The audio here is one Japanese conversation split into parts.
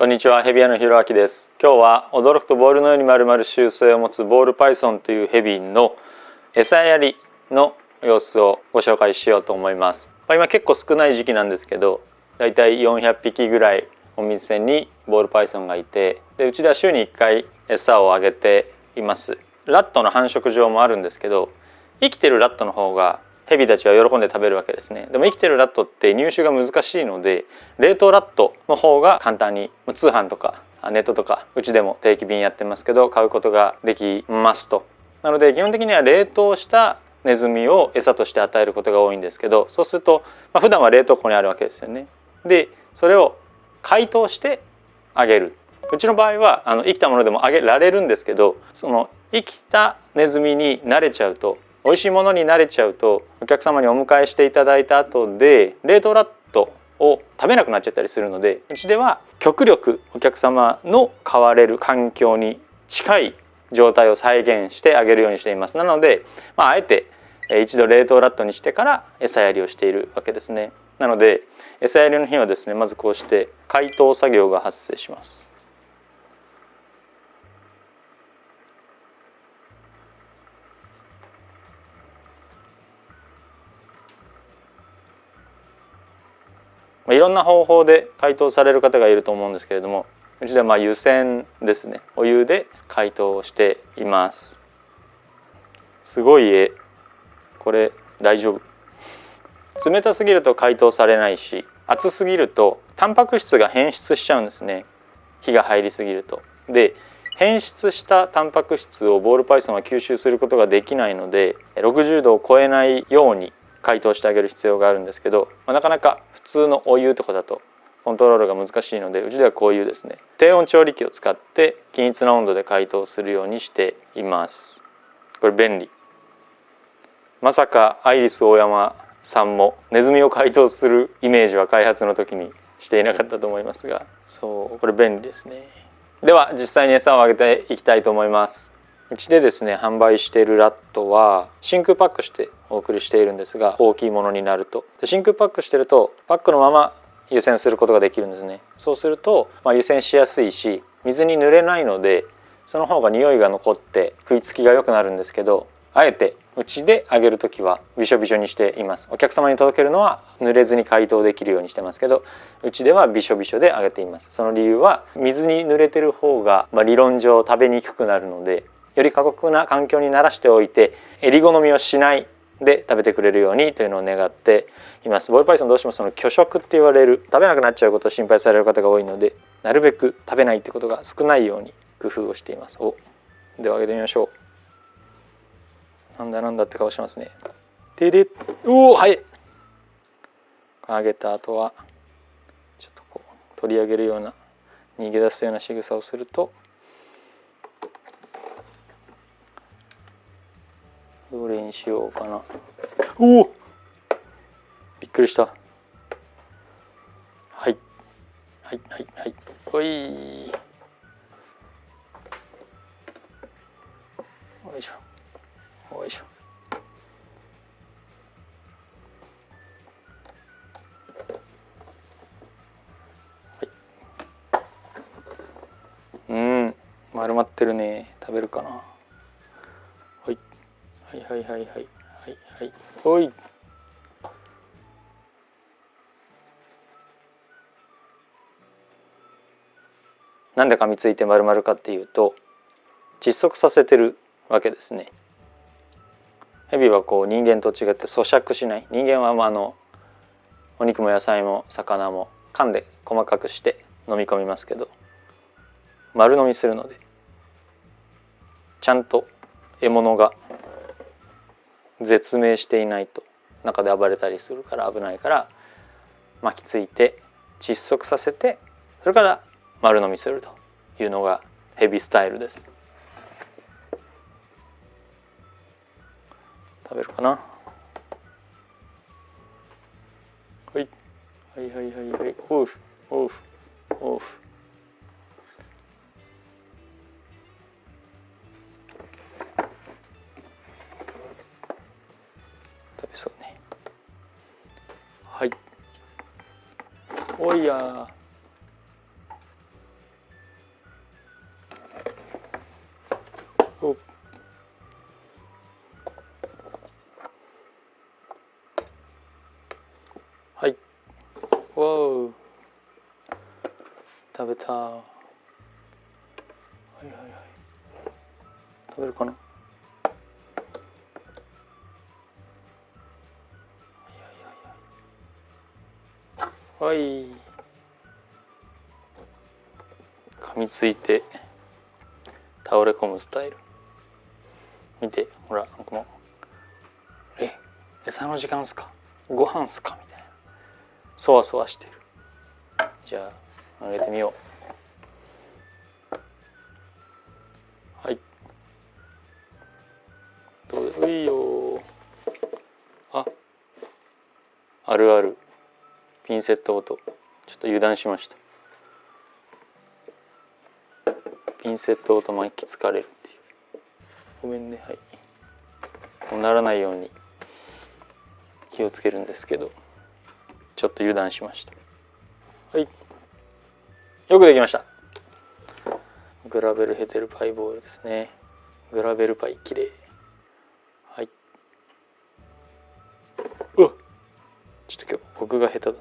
こんにちは、ヘビ屋のひろあきです。今日は驚くとボールのように丸々習性を持つボールパイソンというヘビの餌やりの様子をご紹介しようと思います。今結構少ない時期なんですけど、だいたい400匹ぐらいお店にボールパイソンがいて、でうちでは週に1回餌をあげています。ラットの繁殖場もあるんですけど、生きてるラットの方がヘビたちは喜んで食べるわけですね。でも生きてるラットって入手が難しいので、冷凍ラットの方が簡単に通販とかネットとかうちでも定期便やってますけど買うことができますと。なので基本的には冷凍したネズミを餌として与えることが多いんですけど、そうすると、普段は冷凍庫にあるわけですよね。でそれを解凍してあげる。うちの場合は生きたものでもあげられるんですけど、その生きたネズミに慣れちゃうと、美味しいものに慣れちゃうと、お客様にお迎えしていただいた後で冷凍ラットを食べなくなっちゃったりするので、うちでは極力お客様の飼われる環境に近い状態を再現してあげるようにしています。なので、あえて一度冷凍ラットにしてから餌やりをしているわけですね。なので餌やりの日はですね、まずこうして解凍作業が発生します。いろんな方法で解凍される方がいると思うんですけれども、うちでは湯煎ですね、お湯で解凍をしています。すごい絵、これ大丈夫？冷たすぎると解凍されないし、熱すぎるとタンパク質が変質しちゃうんですね、火が入りすぎると。で変質したタンパク質をボールパイソンは吸収することができないので、60度を超えないように解凍してあげる必要があるんですけど、なかなか普通のお湯とかだとコントロールが難しいので、うちではこういうですね、低温調理器を使って均一な温度で解凍するようにしています。これ便利。まさかアイリスオーヤマさんもネズミを解凍するイメージは開発の時にしていなかったと思いますが、そうこれ便利ですね。では実際に餌をあげていきたいと思います。うちでですね販売しているラットは真空パックしてお送りしているんですが、大きいものになると真空パックしてるとパックのまま湯煎することができるんですね。そうすると、湯煎しやすいし水に濡れないので、その方が匂いが残って食いつきが良くなるんですけど、あえてうちであげる時はびしょびしょにしています。お客様に届けるのは濡れずに解凍できるようにしてますけど、うちではびしょびしょであげています。その理由は水に濡れてる方が、理論上食べにくくなるので、より過酷な環境に慣らしておいて襟好みをしないで食べてくれるようにというのを願っています。ボールパイソンどうしてもその拒食って言われる、食べなくなっちゃうことを心配される方が多いので、なるべく食べないってことが少ないように工夫をしています。ではあげてみましょう。なんだって顔しますね。はい。あげた後はちょっとこう取り上げるような、逃げ出すような仕草をすると、どれにしようかな。びっくりした。はいほい。よいしょよいしょ。丸まってるね。食べるかな。はいほい。なんで噛みついて丸々かっていうと、窒息させてるわけですね。ヘビはこう人間と違って咀嚼しない。人間はお肉も野菜も魚も噛んで細かくして飲み込みますけど、丸飲みするのでちゃんと獲物が絶命していないと中で暴れたりするから危ないから、巻きついて窒息させて、それから丸飲みするというのがヘビスタイルです。食べるかな。はいオフ食べそうね。はい。おいやー。食べた。はいはいはい。食べるかな。はい。噛みついて倒れ込むスタイル。見て、ほら、この餌の時間っすか、ご飯っすかみたいな、そわそわしてる。じゃああげてみよう。はい、どうぞ。いいよ。あるあるピンセット音、ちょっと油断しました。ピンセット音巻きつかれるっていう。ごめんね。はい、こうならないように気をつけるんですけど、ちょっと油断しました。はい、よくできました。グラベルヘテルパイボールですね。グラベルパイきれい。はい。ちょっと今日僕が下手だ。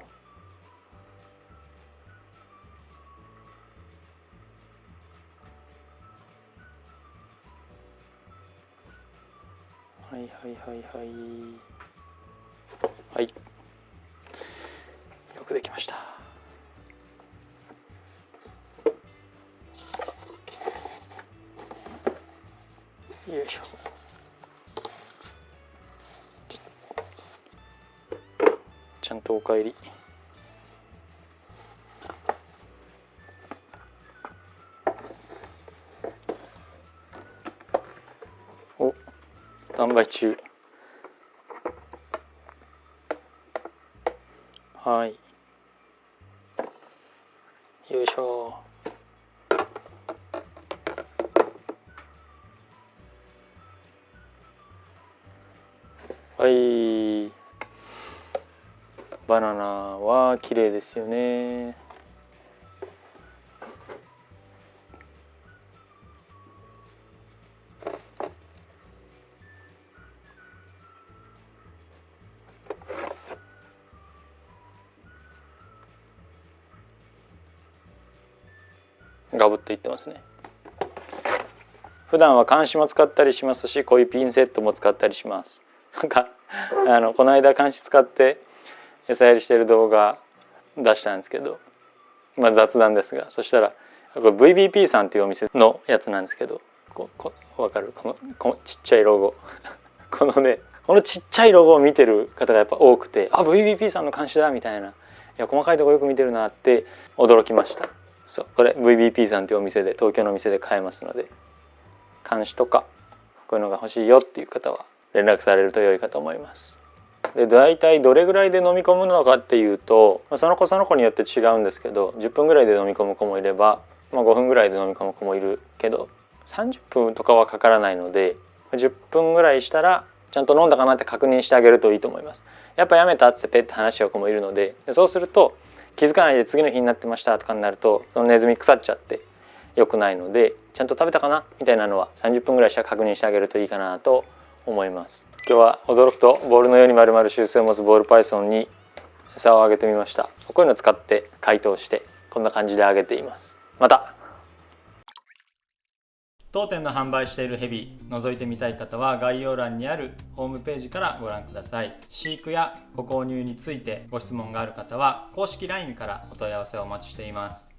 はいはいはいはいはい、よくできました。よいしょ。ちゃんとお帰り。お、スタンバイ中。はい、よいしょ。はい、バナナは綺麗ですよね。ガブッといってますね。普段は鉗子も使ったりしますし、こういうピンセットも使ったりします。なんかこの間鉗子使って餌やりしてる動画出したんですけど、まあ雑談ですが、そしたらこれ VBP さんっていうお店のやつなんですけど、分かる？このちっちゃいロゴこのね、このちっちゃいロゴを見てる方がやっぱ多くて、VBP さんの監視だみたいな、いや細かいとこよく見てるなって驚きました。そう、これ VBP さんっていうお店で、東京のお店で買えますので、監視とかこういうのが欲しいよっていう方は連絡されると良いかと思います。で、大体どれぐらいで飲み込むのかっていうと、その子その子によって違うんですけど、10分ぐらいで飲み込む子もいれば、5分ぐらいで飲み込む子もいるけど、30分とかはかからないので、10分ぐらいしたらちゃんと飲んだかなって確認してあげるといいと思います。やっぱやめたってペッて話し合う子もいるので、そうすると気づかないで次の日になってましたとかになると、そのネズミ腐っちゃって良くないので、ちゃんと食べたかなみたいなのは30分ぐらいしたら確認してあげるといいかなと思います。今日は驚くとボールのように丸々習性を持つボールパイソンに餌をあげてみました。こういうのを使って解凍してこんな感じであげています。また当店の販売しているヘビ覗いてみたい方は概要欄にあるホームページからご覧ください。飼育やご購入についてご質問がある方は公式 LINE からお問い合わせをお待ちしています。